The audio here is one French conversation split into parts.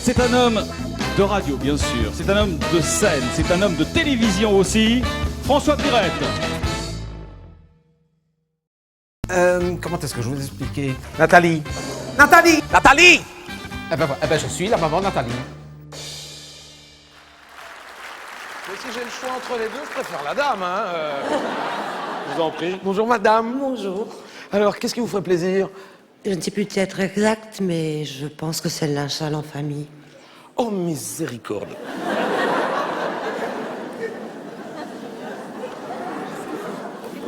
C'est un homme de radio, bien sûr. C'est un homme de scène. C'est un homme de télévision aussi. François Pirette. Comment est-ce que je vous expliquer? Nathalie. Nathalie! Nathalie! Eh ben, je suis la maman Nathalie. Mais si j'ai le choix entre les deux, je préfère la dame, hein. Je vous en prie. Bonjour, madame. Bonjour. Alors, qu'est-ce qui vous ferait plaisir? Je ne sais plus être exact, mais je pense que c'est le linge sale en famille. Oh, miséricorde.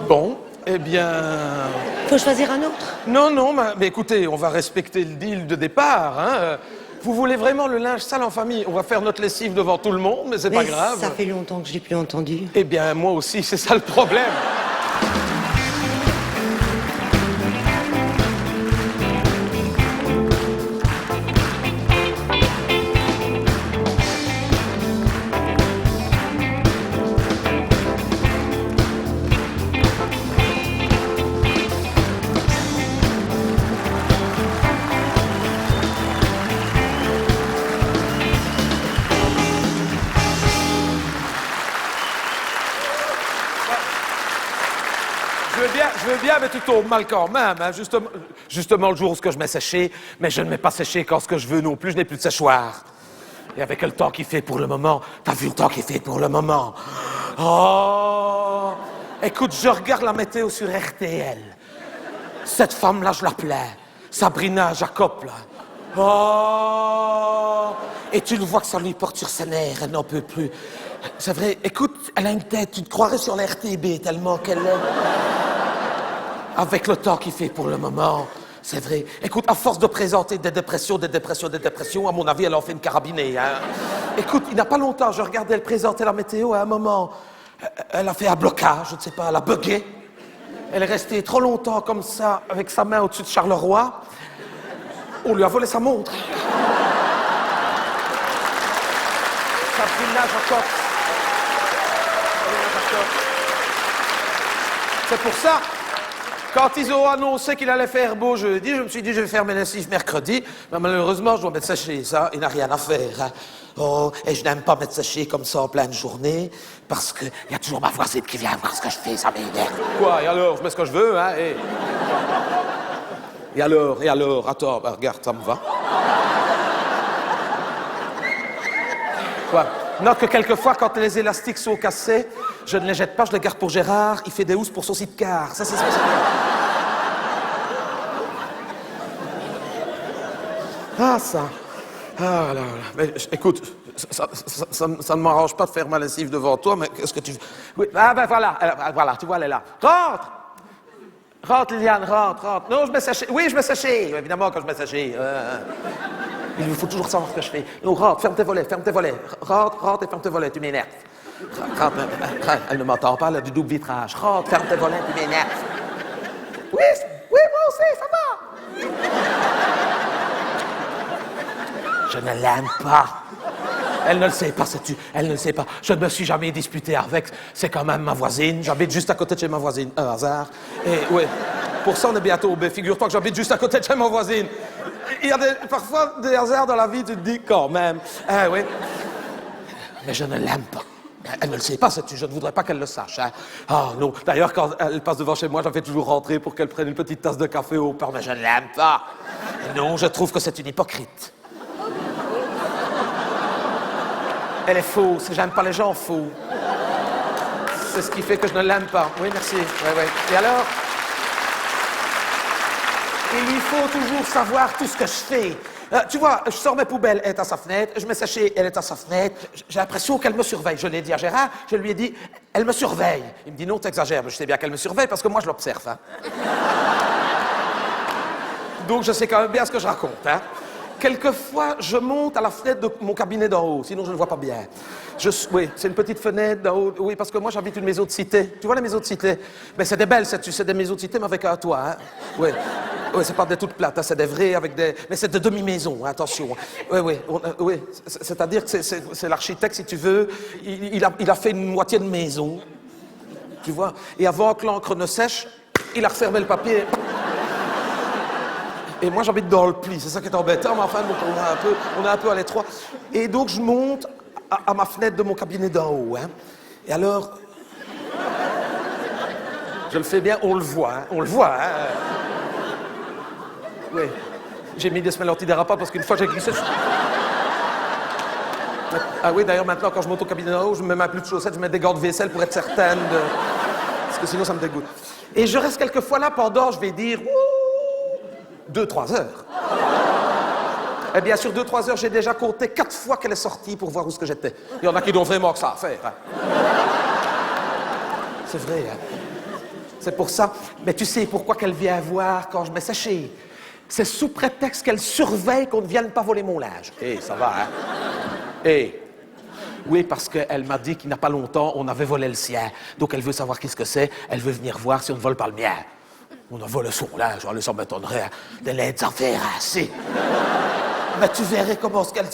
Bon, eh bien... Faut choisir un autre. Non, mais écoutez, on va respecter le deal de départ, hein. Vous voulez vraiment le linge sale en famille? On va faire notre lessive devant tout le monde, mais c'est pas grave. Ça fait longtemps que je l'ai plus entendu. Eh bien, moi aussi, c'est ça le problème. Je veux bien, mais tu tombes mal quand même. Hein. Justement, le jour où je mets séché, mais je ne mets pas séché quand ce que je veux non plus, je n'ai plus de séchoir. Et avec le temps qu'il fait pour le moment, t'as vu le temps qu'il fait pour le moment? Oh! Écoute, je regarde la météo sur RTL. Cette femme-là, je l'appelais. Sabrina Jacob, là. Oh! Et tu le vois que ça lui porte sur ses nerfs, elle n'en peut plus. C'est vrai, écoute, elle a une tête, tu te croirais sur la RTB tellement qu'elle est... Avec le temps qu'il fait pour le moment, c'est vrai. Écoute, à force de présenter des dépressions, à mon avis, elle en fait une carabinée. Hein. Écoute, il n'y a pas longtemps, je regardais elle présenter la météo à un moment. Elle a fait un blocage, je ne sais pas, elle a bugué. Elle est restée trop longtemps comme ça, avec sa main au-dessus de Charleroi. On lui a volé sa montre. Sabrina Jacob. C'est pour ça... Quand ils ont annoncé qu'il allait faire beau jeudi, je me suis dit, je vais faire mes lessives mercredi. Mais malheureusement, je dois mettre sécher ça. Il n'a rien à faire. Hein. Oh, et je n'aime pas mettre sécher comme ça en pleine journée, parce qu'il y a toujours ma voisine qui vient voir ce que je fais, ça m'énerve. Quoi, et alors? Je mets ce que je veux, hein, et alors? Attends, bah, regarde, ça me va. Quoi? Note que quelquefois, quand les élastiques sont cassés, je ne les jette pas, je les garde pour Gérard. Il fait des housses pour son sidecar. Ça, c'est spécial. Ah, ça. Ah là là. Mais, écoute, ça ne m'arrange pas de faire ma lessive devant toi, mais qu'est-ce que tu veux? Oui, ah ben voilà, tu vois, elle est là. Rentre! Rentre, Liliane, rentre. Non, je mets séché. Oui, je mets séché. Évidemment, quand je mets séché. Il faut toujours savoir ce que je fais. Non, rentre, ferme tes volets. Rentre et ferme tes volets, tu m'énerves. Rentre, elle ne m'entend pas, elle a du double vitrage. Rentre, ferme tes volets, tu m'énerves. Oui, moi aussi, ça va. Je ne l'aime pas. Elle ne le sait pas, sais-tu? Elle ne le sait pas. Je ne me suis jamais disputé avec. C'est quand même ma voisine. J'habite juste à côté de chez ma voisine. Un hasard. Et oui, pour ça, on est bientôt au B. Figure-toi que j'habite juste à côté de chez ma voisine. Il y a parfois des hasards dans la vie, tu te dis quand même. Oui. Mais je ne l'aime pas. Elle ne le sait pas, sais-tu? Je ne voudrais pas qu'elle le sache. Hein. Ah non. D'ailleurs, quand elle passe devant chez moi, je la fais toujours rentrer pour qu'elle prenne une petite tasse de café au pain. Mais je ne l'aime pas. Non, je trouve que c'est une hypocrite. Elle est fausse, j'aime pas les gens faux. C'est ce qui fait que je ne l'aime pas. Oui, merci. Oui. Et alors? Il lui faut toujours savoir tout ce que je fais. Tu vois, je sors mes poubelles, elle est à sa fenêtre, je mets sécher, elle est à sa fenêtre. J'ai l'impression qu'elle me surveille. Je l'ai dit à Gérard, je lui ai dit, elle me surveille. Il me dit, non, t'exagères, mais je sais bien qu'elle me surveille parce que moi, je l'observe. Hein. Donc, je sais quand même bien ce que je raconte. Hein. Quelquefois, je monte à la fenêtre de mon cabinet d'en haut, sinon je ne vois pas bien. Oui, c'est une petite fenêtre d'en haut. Oui, parce que moi, j'habite une maison de cité. Tu vois les maisons de cité? Mais c'est des belles, c'est des maisons de cité, mais avec un toit. Hein. Oui. Oui, c'est pas des toutes plates, hein, c'est des vraies avec des... Mais c'est de demi-maisons, hein, attention. Oui. C'est-à-dire que c'est l'architecte, si tu veux, il a fait une moitié de maison. Tu vois? Et avant que l'encre ne sèche, il a refermé le papier. Et moi, j'habite dans le pli, c'est ça qui est embêtant, mais enfin, donc, on est un peu à l'étroit. Et donc, je monte à ma fenêtre de mon cabinet d'en haut, hein. Et alors... Je le fais bien, on le voit, hein. On le voit, hein. Oui. J'ai mis des semelles antidérapantes parce qu'une fois, j'ai glissé... Ah oui, d'ailleurs, maintenant, quand je monte au cabinet d'en haut, je ne mets même plus de chaussettes, je mets des gants de vaisselle pour être certaine de... Parce que sinon, ça me dégoûte. Et je reste quelques fois là pendant, je vais dire, 2-3 heures. Et bien sur 2-3 heures, j'ai déjà compté 4 fois qu'elle est sortie pour voir où ce que j'étais. Il y en a qui n'ont vraiment que ça à faire. Hein. C'est vrai, hein. C'est pour ça. Mais tu sais pourquoi qu'elle vient voir quand je mets sécher? C'est sous prétexte qu'elle surveille qu'on ne vienne pas voler mon linge. Eh, ça va, hein? Eh. Oui, parce qu'elle m'a dit qu'il n'y a pas longtemps, on avait volé le sien. Donc elle veut savoir qu'est-ce que c'est. Elle veut venir voir si on ne vole pas le mien. On a volé son linge, allez, ça m'étonnerait. Hein. De l'aide en faire assez. Mais tu verrais comment ce qu'elle...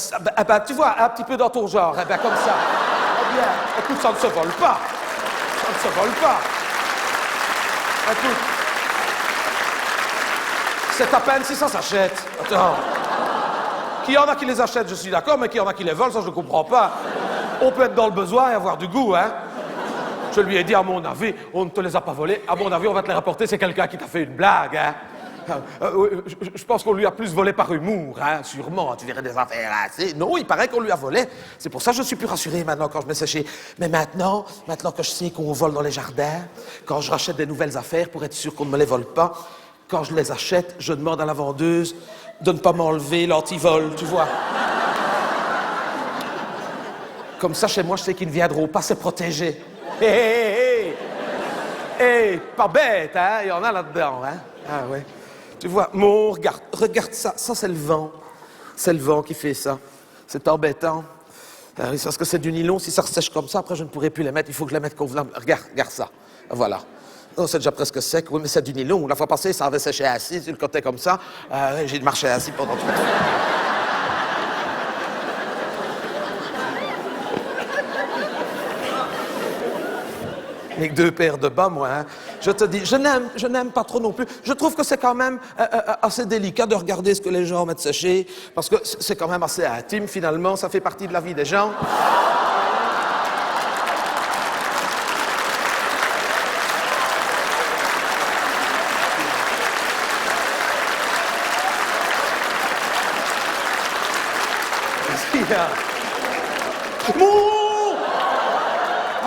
Ben, tu vois, un petit peu dans ton genre, ben, comme ça. Eh bien, écoute, ça ne se vole pas. Ça ne se vole pas. Écoute. C'est à peine si ça s'achète. Attends. Qu'il y en a qui les achètent, je suis d'accord, mais qu'il y en a qui les volent, ça je ne comprends pas. On peut être dans le besoin et avoir du goût, hein. Je lui ai dit, à mon avis, on ne te les a pas volés. À mon avis, on va te les rapporter, c'est quelqu'un qui t'a fait une blague, hein. Je pense qu'on lui a plus volé par humour, hein, sûrement. Tu verrais des affaires assez. Non, il paraît qu'on lui a volé. C'est pour ça que je suis plus rassuré maintenant quand je mets séché. Mais maintenant que je sais qu'on vole dans les jardins, quand je rachète des nouvelles affaires pour être sûr qu'on ne me les vole pas, quand je les achète, je demande à la vendeuse de ne pas m'enlever l'antivol, tu vois. Comme ça, chez moi, je sais qu'ils ne viendront pas, c'est protégé. Hé, hé, hé! Hé, pas bête, hein? Il y en a là-dedans, hein? Ah ouais. Tu vois, mon, regarde ça. Ça, c'est le vent. C'est le vent qui fait ça. C'est embêtant. C'est parce que c'est du nylon. Si ça ressèche comme ça, après, je ne pourrai plus les mettre. Il faut que je les mette convenable. Regarde ça. Voilà. Oh, c'est déjà presque sec. Oui, mais c'est du nylon. La fois passée, ça avait séché assis sur le côté comme ça. J'ai marché assis pendant tout le temps. Avec 2 paires de bas, moi, hein. Je te dis, je n'aime pas trop non plus. Je trouve que c'est quand même assez délicat de regarder ce que les gens mettent sécher, parce que c'est quand même assez intime, finalement, ça fait partie de la vie des gens.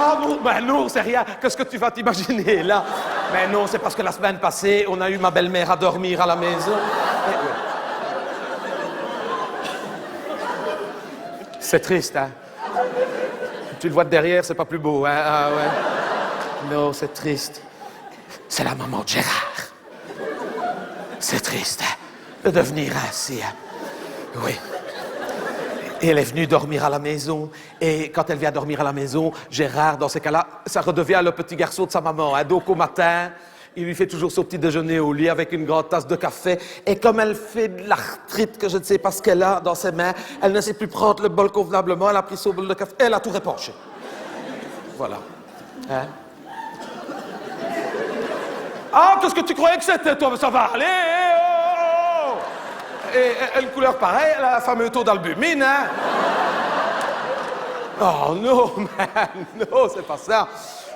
Ah non, ben non, c'est rien. Qu'est-ce que tu vas t'imaginer, là? Mais non, c'est parce que la semaine passée, on a eu ma belle-mère à dormir à la maison. C'est triste, hein? Tu le vois de derrière, c'est pas plus beau, hein? Ah ouais. Non, c'est triste. C'est la maman de Gérard. C'est triste, hein? De devenir ainsi, hein? Oui. Et elle est venue dormir à la maison. Et quand elle vient dormir à la maison, Gérard, dans ces cas-là, ça redevient le petit garçon de sa maman. Hein. Donc au matin, il lui fait toujours son petit déjeuner au lit avec une grande tasse de café. Et comme elle fait de l'arthrite, que je ne sais pas ce qu'elle a dans ses mains, elle ne sait plus prendre le bol convenablement. Elle a pris son bol de café et elle a tout répanché. Voilà. Hein? Ah, qu'est-ce que tu croyais que c'était, toi? Ça va aller, Et une couleur pareille, la fameuse taux d'albumine, hein? Oh non, man, non, c'est pas ça.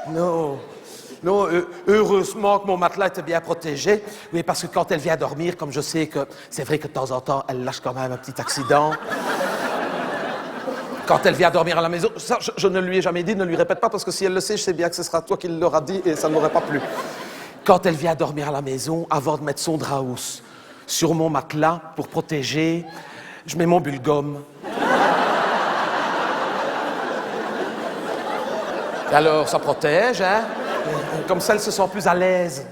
Non, non, heureusement que mon matelas était bien protégé. Oui, parce que quand elle vient dormir, comme je sais que c'est vrai que de temps en temps, elle lâche quand même un petit accident. Quand elle vient dormir à la maison, ça, je ne lui ai jamais dit, ne lui répète pas, parce que si elle le sait, je sais bien que ce sera toi qui l'aura dit et ça ne m'aurait pas plu. Quand elle vient dormir à la maison, avant de mettre son drap housse sur mon matelas pour protéger, je mets mon bulgum. Et alors, ça protège, hein? Comme ça, elle se sent plus à l'aise.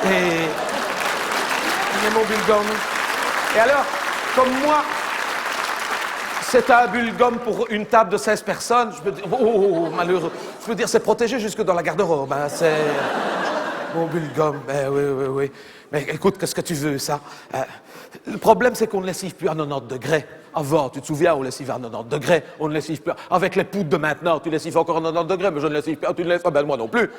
Et je mets mon bulgum. Et alors, comme moi, c'est un bulgum pour une table de 16 personnes, je peux dire, oh, malheureux. Je veux dire, c'est protégé jusque dans la garde-robe, hein, c'est... Mon bulgum, ben oui. Mais écoute, qu'est-ce que tu veux, ça? Le problème, c'est qu'on ne lessive plus à 90 degrés. Avant, tu te souviens, on lessivait à 90 degrés. On ne lessive plus. Avec les poudres de maintenant, tu lessives encore à 90 degrés, mais je ne lessive plus. Ah, tu ne lessives pas, ben moi non plus.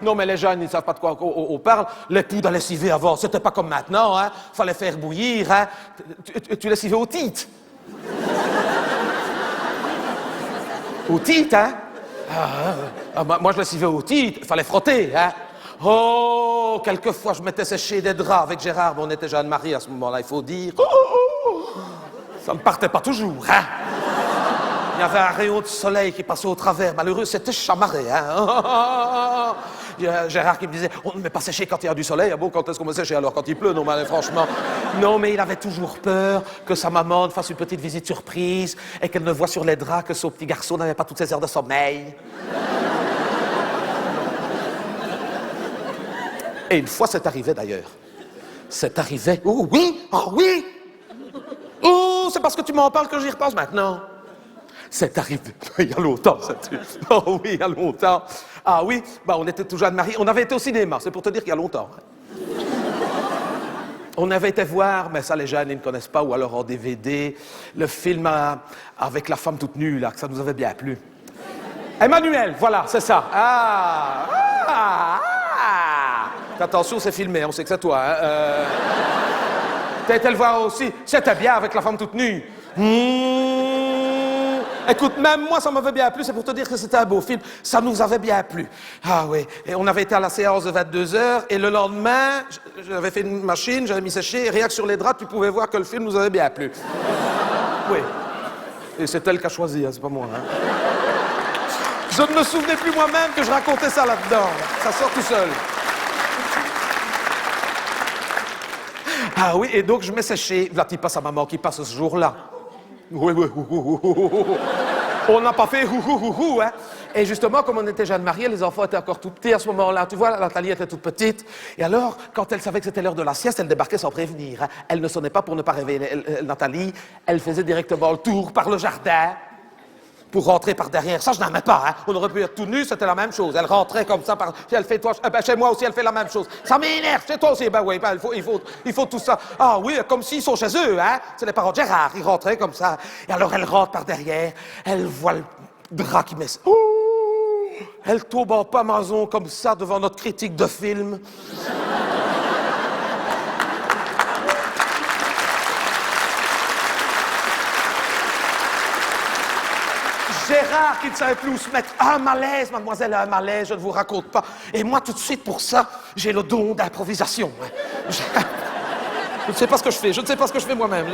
Non, mais les jeunes, ils ne savent pas de quoi on parle. Les poudres à lessiver avant, c'était pas comme maintenant, hein. Fallait faire bouillir, hein. Tu lessivais au titre. Au titre, hein. Moi, je lessivais au titre. Fallait frotter, hein. Oh, quelquefois, je m'étais séché des draps avec Gérard, mais on était jeunes mariés à ce moment-là, il faut dire. Ça ne partait pas toujours, hein. Il y avait un rayon de soleil qui passait au travers. Malheureux, c'était chamarré, hein. Il y a Gérard qui me disait, on ne met pas sécher quand il y a du soleil. Ah bon, quand est-ce qu'on met sécher alors quand il pleut? Non, mais franchement. Non, mais il avait toujours peur que sa maman fasse une petite visite surprise et qu'elle ne voie sur les draps que son petit garçon n'avait pas toutes ses heures de sommeil. Et une fois, c'est arrivé d'ailleurs. C'est arrivé. Oh oui, oh oui. Oh, c'est parce que tu m'en parles que j'y repense maintenant. C'est arrivé il y a longtemps, ça tue. Oh oui, il y a longtemps. Ah oui, bah on était tout jeunes mariés. On avait été au cinéma, c'est pour te dire qu'il y a longtemps. On avait été voir, mais ça les jeunes ils ne connaissent pas, ou alors en DVD, le film avec la femme toute nue, là, que ça nous avait bien plu. Emmanuel, voilà, c'est ça. Attention, c'est filmé, on sait que c'est toi. Hein. T'as été le voir aussi. C'était bien avec la femme toute nue. Écoute, même moi, ça m'avait bien plu. C'est pour te dire que c'était un beau film. Ça nous avait bien plu. Ah oui. Et on avait été à la séance de 22h. Et le lendemain, j'avais fait une machine, j'avais mis sécher. Et rien que sur les draps, tu pouvais voir que le film nous avait bien plu. Oui. Et c'est elle qui a choisi, hein, c'est pas moi. Hein. Je ne me souvenais plus moi-même que je racontais ça là-dedans. Ça sort tout seul. Ah oui, et donc je mets séché. Là, tu passes à maman qui passe ce jour-là. Oui, oui, on n'a pas fait hein. Et justement, comme on était jeunes mariés, les enfants étaient encore tout petits à ce moment-là. Tu vois, Nathalie était toute petite. Et alors, quand elle savait que c'était l'heure de la sieste, elle débarquait sans prévenir. Hein. Elle ne sonnait pas pour ne pas réveiller Nathalie. Elle faisait directement le tour par le jardin pour rentrer par derrière. Ça, je n'aimais pas. Hein. On aurait pu être tout nu, c'était la même chose. Elle rentrait comme ça. Elle fait toi, chez moi aussi, elle fait la même chose. Ça m'énerve. Chez toi aussi, ben oui, ben, il faut tout ça. Ah oui, comme s'ils sont chez eux. Hein. C'est les parents de Gérard. Ils rentraient comme ça. Et alors, elle rentre par derrière. Elle voit le drap qui met... Ouh, elle tombe en pamazon comme ça devant notre critique de film. Gérard qui ne savait plus où se mettre. Un malaise, mademoiselle, un malaise, je ne vous raconte pas. Et moi, tout de suite, pour ça, j'ai le don d'improvisation. Je ne sais pas ce que je fais, je ne sais pas ce que je fais moi-même.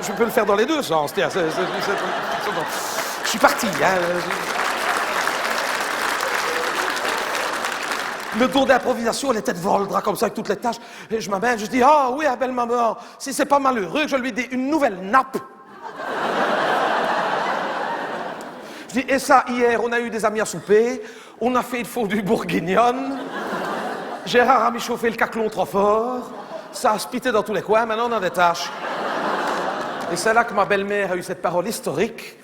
Je peux le faire dans les deux sens, tiens. Je suis parti, hein. Le don d'improvisation, elle était devant le drap comme ça, avec toutes les tâches. Et je m'amène, je dis, ah oui, belle maman, si c'est pas malheureux que je lui dis une nouvelle nappe. Je dis, et ça, hier, on a eu des amis à souper, on a fait une fondue bourguignonne, Gérard a mis chauffer le caclon trop fort, ça a spité dans tous les coins, maintenant on a des tâches. Et c'est là que ma belle-mère a eu cette parole historique.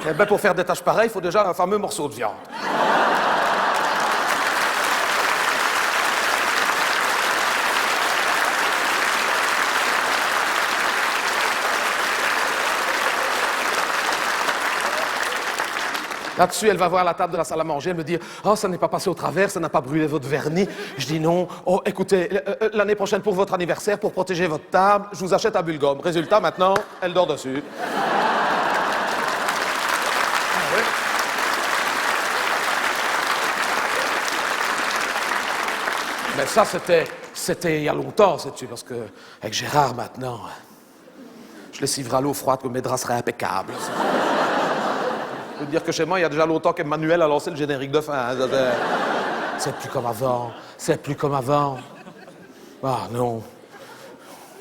Eh ben, pour faire des tâches pareilles, il faut déjà un fameux morceau de viande. Là-dessus, elle va voir la table de la salle à manger, elle me dit « Oh, ça n'est pas passé au travers, ça n'a pas brûlé votre vernis. » Je dis « Non. Oh, écoutez, l'année prochaine pour votre anniversaire, pour protéger votre table, je vous achète un bulgum. » Résultat, maintenant, elle dort dessus. Ah, oui. Mais ça, c'était il y a longtemps, sais-tu, parce que avec Gérard, maintenant, je lessiverai à l'eau froide que mes draps seraient impeccables. Je veux dire que chez moi, il y a déjà longtemps qu'Emmanuel a lancé le générique de fin. Hein. C'est plus comme avant. C'est plus comme avant. Ah non.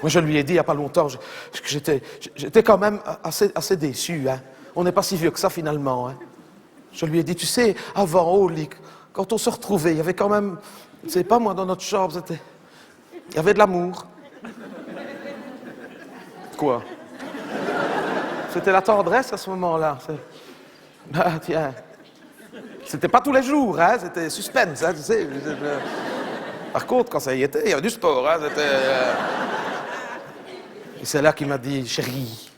Moi, je lui ai dit il n'y a pas longtemps que j'étais quand même assez déçu. Hein. On n'est pas si vieux que ça, finalement. Hein. Je lui ai dit, tu sais, avant, au lit, quand on se retrouvait, il y avait quand même... Tu sais pas, moi, dans notre chambre, c'était... Il y avait de l'amour. Quoi? C'était la tendresse à ce moment-là. Ah, tiens. C'était pas tous les jours, hein, c'était suspense, hein, tu sais. Par contre, quand ça y était, il y avait du sport, hein, c'était... Et c'est là qu'il m'a dit, chérie,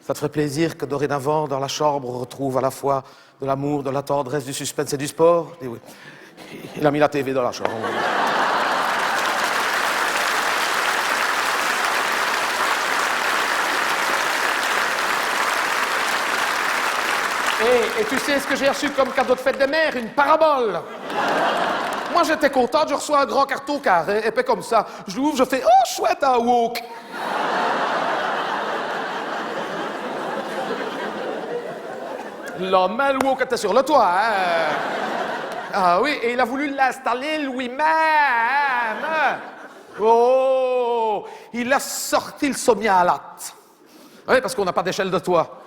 ça te ferait plaisir que dorénavant, dans la chambre, on retrouve à la fois de l'amour, de la tendresse, du suspense et du sport? Et oui. Il a mis la TV dans la chambre. Et tu sais ce que j'ai reçu comme cadeau de fête des mères? Une parabole. Moi, j'étais content, je reçois un grand carton carré, épais comme ça. Je l'ouvre, je fais « Oh, chouette, un wok !» Le lendemain, le wok était sur le toit, hein. Ah oui, et il a voulu l'installer lui-même. Oh, il a sorti le sommialate. Oui, parce qu'on n'a pas d'échelle de toit.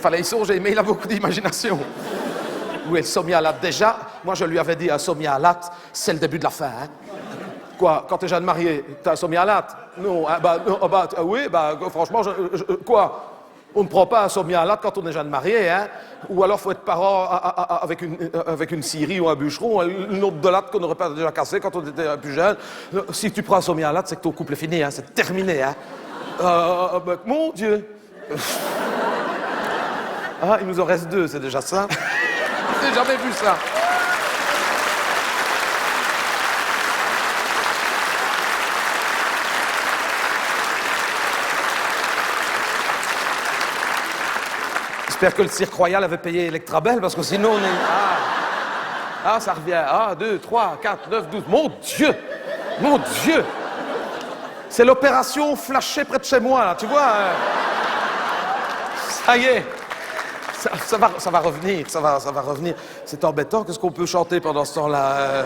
Fallait y songer, mais il a beaucoup d'imagination. Oui, le sommialate, déjà, moi je lui avais dit, un sommialate, c'est le début de la fin. Hein? Quoi, quand t'es jeune marié, t'as un sommialate? Non, hein, oui, franchement, quoi? On ne prend pas un sommialate quand on est jeune marié, hein? Ou alors faut être parent avec une scierie ou un bûcheron, une autre de latte qu'on n'aurait pas déjà cassé quand on était plus jeune. Si tu prends un sommialate, c'est que ton couple est fini, hein? C'est terminé, hein? Mon Dieu! Ah, il nous en reste 2, c'est déjà ça. J'ai jamais vu ça. J'espère que le Cirque Royal avait payé Electrabel, parce que sinon on est... Ah, ça revient. 1, 2, 3, 4, 9, 12. Mon Dieu! Mon Dieu! C'est l'opération flashée près de chez moi, là, tu vois. Ça y est. Ça va revenir, ça va revenir. C'est embêtant, qu'est-ce qu'on peut chanter pendant ce temps-là?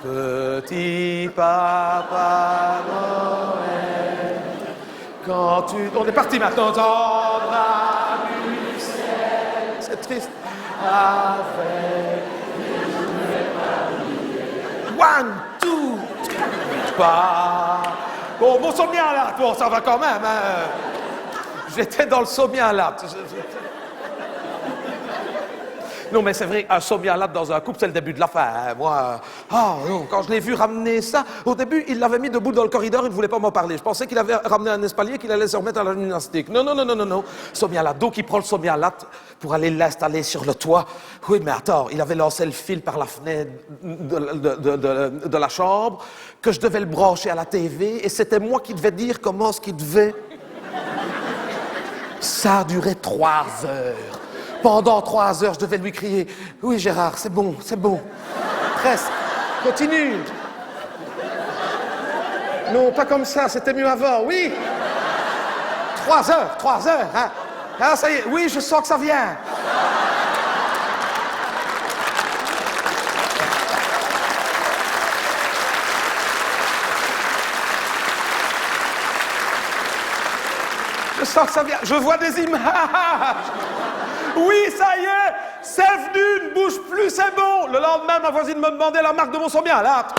Petit Papa Noël, quand tu... On est parti maintenant. Tendra du ciel. C'est triste. Avec... 1, 2, 3. Bon, mon sommialate, bon, ça va quand même, hein. J'étais dans le sommialate. Non, mais c'est vrai, un sommialate dans un couple, c'est le début de la fin. Hein. Moi, non, quand je l'ai vu ramener ça, au début, il l'avait mis debout dans le corridor, il ne voulait pas m'en parler. Je pensais qu'il avait ramené un espalier, qu'il allait se remettre à la gymnastique. Non. Sommialate. Donc, il prend le sommialate pour aller l'installer sur le toit. Oui, mais attends, il avait lancé le fil par la fenêtre de la chambre, que je devais le brancher à la TV, et c'était moi qui devais dire comment ce qu'il devait. Ça a duré 3 heures. Pendant 3 heures, je devais lui crier « Oui, Gérard, c'est bon. Presque. Continue. » Non, pas comme ça, c'était mieux avant. Oui. 3 heures, hein. Ah, ça y est, oui, je sens que ça vient. Je sens que ça vient. Je vois des images. Oui, ça y est, c'est venu, ne bouge plus, c'est bon. Le lendemain, ma voisine me demandait la marque de mon sommialate.